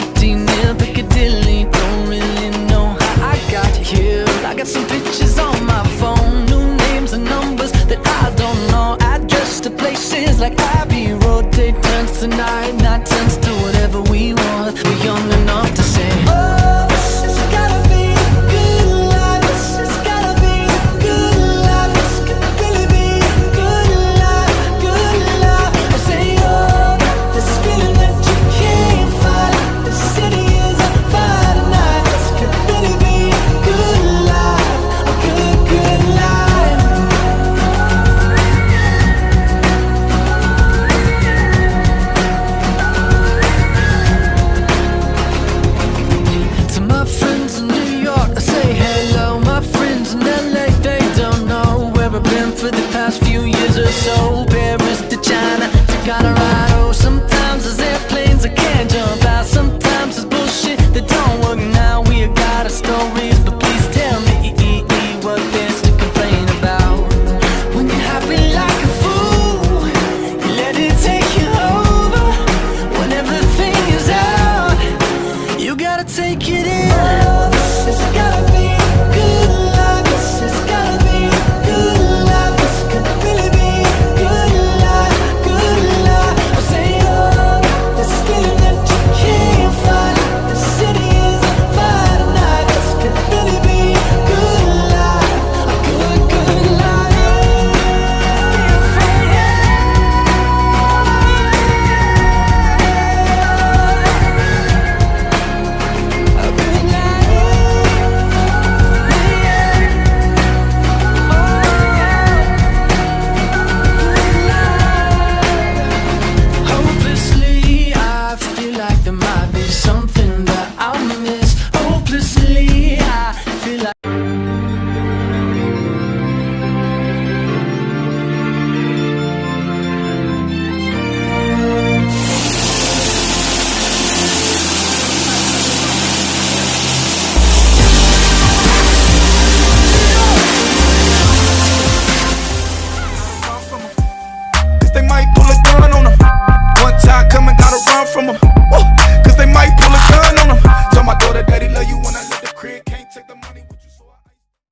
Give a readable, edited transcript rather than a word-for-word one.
city near Piccadilly. Don't really know how I got here. I got some pictures on my phone, new names and numbers that I don't know. Address to places like Abbey Road. Day turns to night, night turns to whatever we want. We're young enough to say, oh, this has gotta be a good life. This has gotta be a good life. This could really be a good life, good life. I say, oh, this feeling that you can't fight. The city is on fire tonight. This could really be a good life, a good, good life. To my friends in New York, I say hello. My friends in LA, they don't know where I've been for the past few years or so. Paris to China to Colorado. Sometimes there's airplanes I can't jump out. Sometimes there's bullshit that don't work now. We got our stories, but please tell me what there's to complain about. When you're happy like a fool, you let it take you over. When everything is out, you gotta take it in. Oh, this has gotta be a good life. This has gotta be a good life. This could really be a good life, good life. I say, oh, this feeling that you can't fight. The city is on fire tonight. This could really be a good life, a good, good life. A good life. Hopelessly, I feel like there might be something that I'll miss. Hopelessly, I feel like They might pull a gun on them. One time coming, gotta run from them.